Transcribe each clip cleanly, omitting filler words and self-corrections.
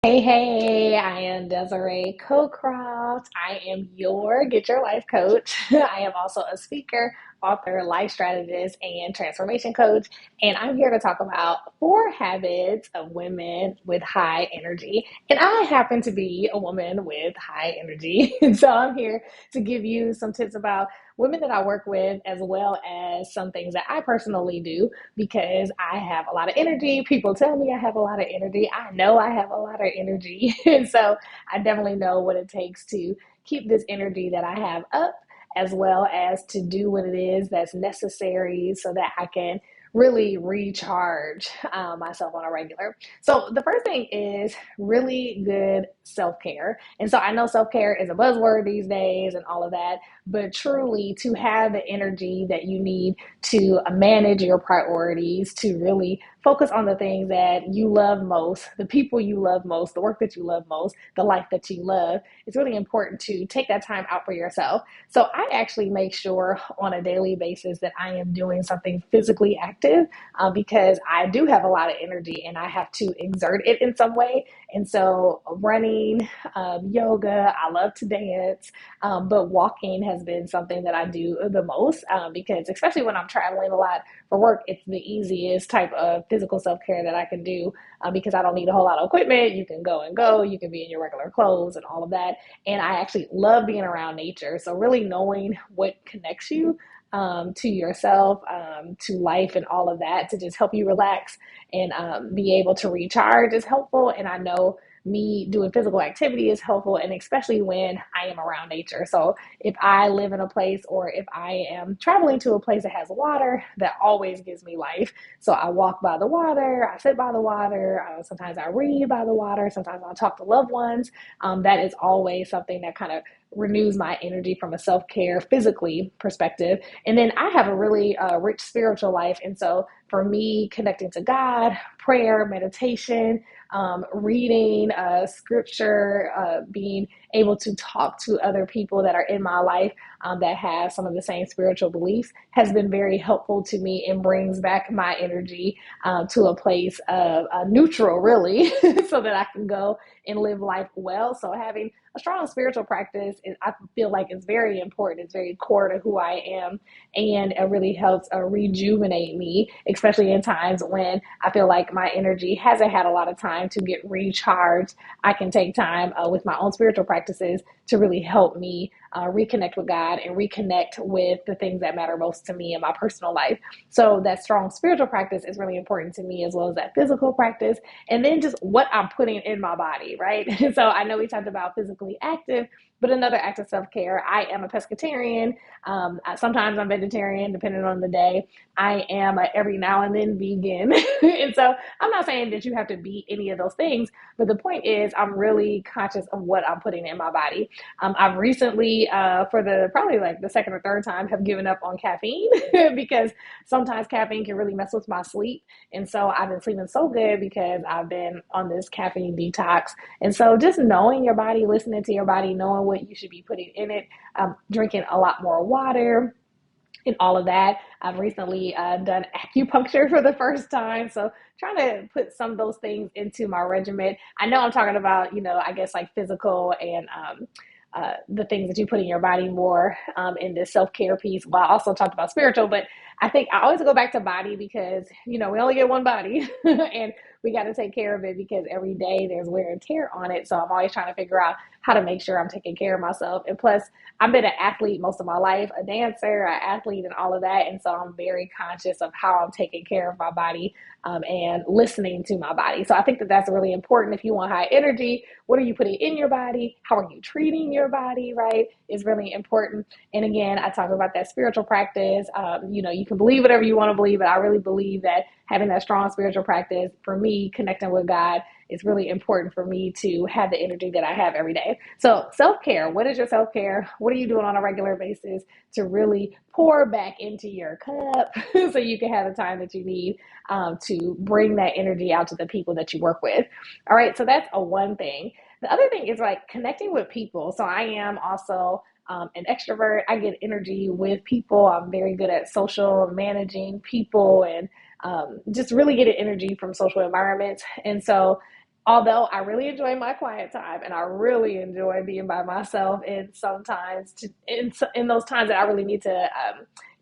Hey, I am Desiree Cocroft. I am your Get Your Life coach. I am also a speaker, author, life strategist, and transformation coach. And I'm here to talk about 4 habits of women with high energy. And I happen to be a woman with high energy. And so I'm here to give you some tips about women that I work with, as well as some things that I personally do because I have a lot of energy. People tell me I have a lot of energy. I know I have a lot of energy. And so I definitely know what it takes to keep this energy that I have up, as well as to do what it is that's necessary so that I can really recharge myself on a regular. So the first thing is really good self-care. And so I know self-care is a buzzword these days and all of that, but truly to have the energy that you need to manage your priorities, to really focus on the things that you love most, the people you love most, the work that you love most, the life that you love. It's really important to take that time out for yourself. So I actually make sure on a daily basis that I am doing something physically active because I do have a lot of energy and I have to exert it in some way. And so running, yoga, I love to dance, but walking has been something that I do the most because, especially when I'm traveling a lot for work, it's the easiest type of physical self care that I can do because I don't need a whole lot of equipment. You can go and go, you can be in your regular clothes and all of that. And I actually love being around nature. So, really knowing what connects you to yourself, to life, and all of that to just help you relax and be able to recharge is helpful. And I know me doing physical activity is helpful, and especially when I am around nature. So if I live in a place or if I am traveling to a place that has water, that always gives me life. So I walk by the water, I sit by the water, sometimes I read by the water, sometimes I talk to loved ones. That is always something that kind of renews my energy from a self-care physically perspective. And then I have a really rich spiritual life. And so for me, connecting to God, prayer, meditation, reading scripture, being able to talk to other people that are in my life that have some of the same spiritual beliefs has been very helpful to me and brings back my energy to a place of neutral, really, so that I can go and live life well. So having a strong spiritual practice, I feel like it's very important. It's very core to who I am, and it really helps rejuvenate me, especially in times when I feel like my energy hasn't had a lot of time to get recharged. I can take time with my own spiritual practices to really help me reconnect with God and reconnect with the things that matter most to me in my personal life. So that strong spiritual practice is really important to me, as well as that physical practice. And then just what I'm putting in my body, right? So I know we talked about physically active, but another act of self-care, I am a pescatarian. Sometimes I'm vegetarian, depending on the day. I am every now and then vegan. And so I'm not saying that you have to be any of those things, but the point is I'm really conscious of what I'm putting in my body. I've recently, for the probably like the second or third time, have given up on caffeine because sometimes caffeine can really mess with my sleep. And so I've been sleeping so good because I've been on this caffeine detox. And so just knowing your body, listening to your body, knowing what you should be putting in it, drinking a lot more water, and all of that. I've recently done acupuncture for the first time. So trying to put some of those things into my regimen. I know I'm talking about, I guess like physical and the things that you put in your body more in this self-care piece. Well, I also talked about spiritual, but I think I always go back to body because, we only get one body and we got to take care of it because every day there's wear and tear on it. So I'm always trying to figure out how to make sure I'm taking care of myself. And plus, I've been an athlete most of my life, a dancer, an athlete, and all of that. And so I'm very conscious of how I'm taking care of my body and listening to my body. So I think that that's really important. If you want high energy, what are you putting in your body? How are you treating your body, right? Is really important. And again, I talk about that spiritual practice. You can believe whatever you want to believe, but I really believe that having that strong spiritual practice, for me, connecting with God, is really important for me to have the energy that I have every day. So self-care, what is your self-care? What are you doing on a regular basis to really pour back into your cup so you can have the time that you need to bring that energy out to the people that you work with? All right, so that's a one thing. The other thing is like connecting with people. So I am also an extrovert. I get energy with people. I'm very good at social managing people and just really getting energy from social environments. And so although I really enjoy my quiet time and I really enjoy being by myself, and sometimes in those times that I really need to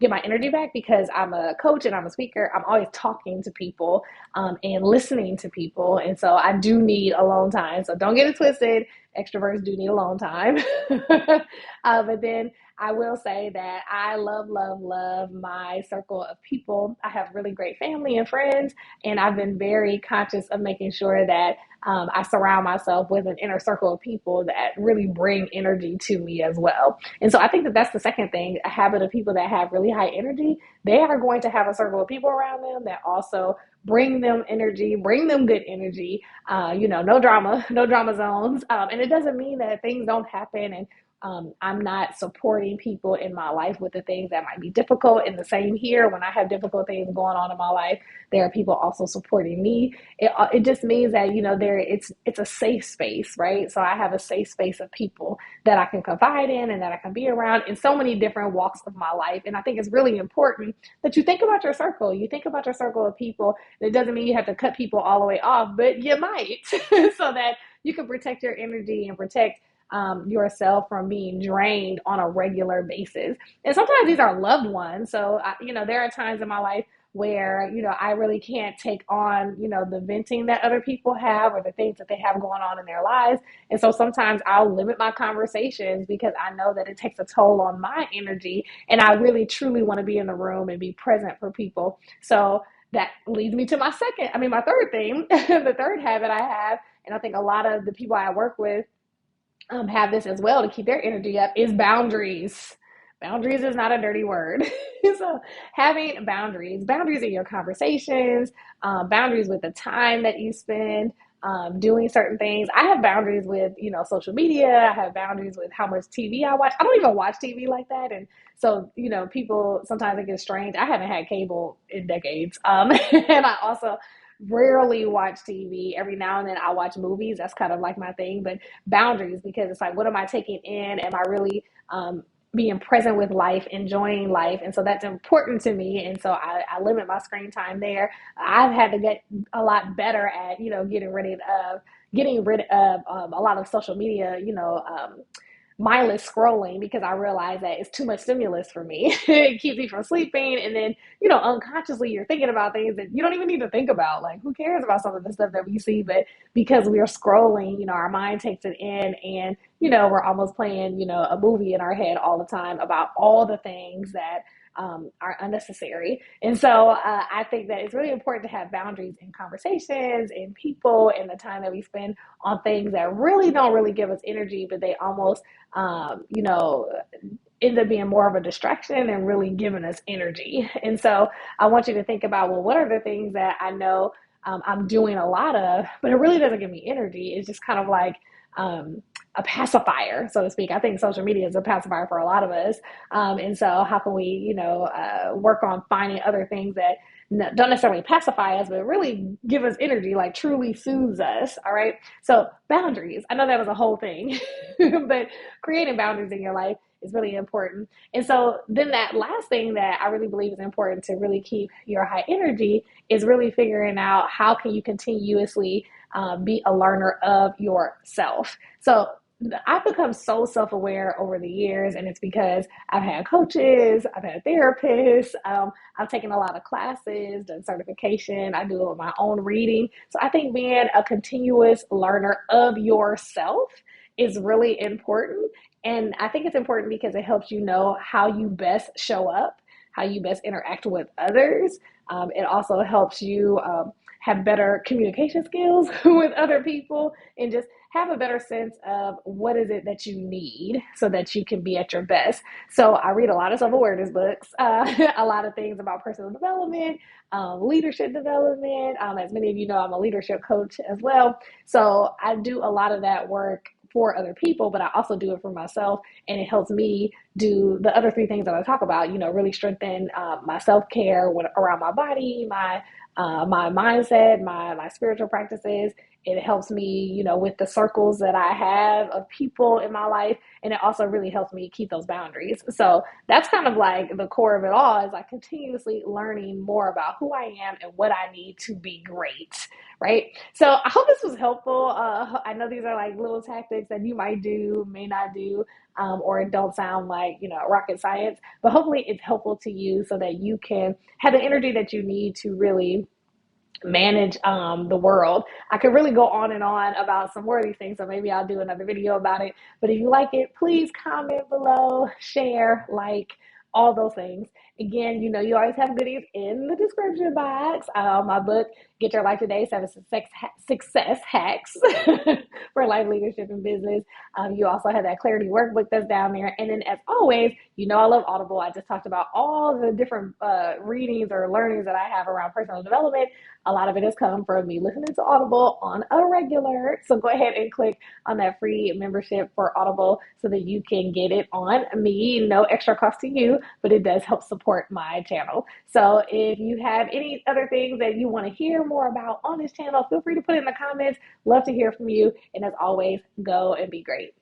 get my energy back because I'm a coach and I'm a speaker, I'm always talking to people and listening to people. And so I do need alone time. So don't get it twisted. Extroverts do need alone time. But then I will say that I love, love, love my circle of people. I have really great family and friends, and I've been very conscious of making sure that I surround myself with an inner circle of people that really bring energy to me as well. And so I think that that's the second thing, a habit of people that have really high energy. They are going to have a circle of people around them that also bring them energy, bring them good energy, no drama, no drama zones. And it doesn't mean that things don't happen and I'm not supporting people in my life with the things that might be difficult. And the same here, when I have difficult things going on in my life, there are people also supporting me. It just means that it's a safe space, right? So I have a safe space of people that I can confide in and that I can be around in so many different walks of my life. And I think it's really important that you think about your circle. You think about your circle of people. And it doesn't mean you have to cut people all the way off, but you might, so that you can protect your energy and protect yourself from being drained on a regular basis. And sometimes these are loved ones. So, there are times in my life where, I really can't take on, the venting that other people have or the things that they have going on in their lives. And so sometimes I'll limit my conversations because I know that it takes a toll on my energy. And I really, truly want to be in the room and be present for people. So that leads me to my third thing, the third habit I have. And I think a lot of the people I work with have this as well to keep their energy up is boundaries. Boundaries is not a dirty word. So having boundaries in your conversations, boundaries with the time that you spend doing certain things. I have boundaries with, social media. I have boundaries with how much TV I watch. I don't even watch TV like that. And so, people sometimes it gets strange. I haven't had cable in decades. And I also rarely watch TV. Every now and then I watch movies. That's kind of like my thing. But boundaries, because it's like, what am I taking in? Am I really being present with life, enjoying life? And so that's important to me. And so I limit my screen time there. I've had to get a lot better at, getting rid of a lot of social media, mindless scrolling, because I realize that it's too much stimulus for me. It keeps me from sleeping. And then, unconsciously you're thinking about things that you don't even need to think about. Like, who cares about some of the stuff that we see? But because we are scrolling, our mind takes it in, and, we're almost playing, a movie in our head all the time about all the things that are unnecessary. And so I think that it's really important to have boundaries in conversations, in people, and the time that we spend on things that really don't really give us energy, but they almost, end up being more of a distraction and really giving us energy. And so I want you to think about, well, what are the things that I know I'm doing a lot of, but it really doesn't give me energy? It's just kind of like, a pacifier, so to speak. I think social media is a pacifier for a lot of us. And so how can we, work on finding other things that don't necessarily pacify us, but really give us energy, like truly soothes us. All right. So boundaries, I know that was a whole thing, but creating boundaries in your life is really important. And so then that last thing that I really believe is important to really keep your high energy is really figuring out how can you continuously be a learner of yourself. So I've become so self-aware over the years, and it's because I've had coaches, I've had therapists, I've taken a lot of classes, done certification, I do my own reading. So I think being a continuous learner of yourself is really important. And I think it's important because it helps you know how you best show up, how you best interact with others. It also helps you have better communication skills with other people, and just have a better sense of what is it that you need so that you can be at your best. So I read a lot of self-awareness books, a lot of things about personal development, leadership development. As many of you know, I'm a leadership coach as well. So I do a lot of that work for other people, but I also do it for myself. And it helps me do the other three things that I talk about, really strengthen my self-care around my body, my mindset, my spiritual practices, It helps me, with the circles that I have of people in my life. And it also really helps me keep those boundaries. So that's kind of like the core of it all, is like continuously learning more about who I am and what I need to be great. Right. So I hope this was helpful. I know these are like little tactics that you might do, may not do, or it don't sound like, rocket science, but hopefully it's helpful to you so that you can have the energy that you need to really manage the world. I could really go on and on about some more of these things, so maybe I'll do another video about it. But if you like it, please comment below, share, like, all those things. Again, you always have goodies in the description box. My book, Get Your Life Today, 7 Success Hacks for Life, Leadership, and Business. You also have that Clarity Workbook that's down there. And then, as always, I love Audible. I just talked about all the different readings or learnings that I have around personal development. A lot of it has come from me listening to Audible on a regular. So go ahead and click on that free membership for Audible so that you can get it on me. No extra cost to you, but it does help support my channel. So if you have any other things that you want to hear more about on this channel, feel free to put it in the comments. Love to hear from you. And as always, go and be great.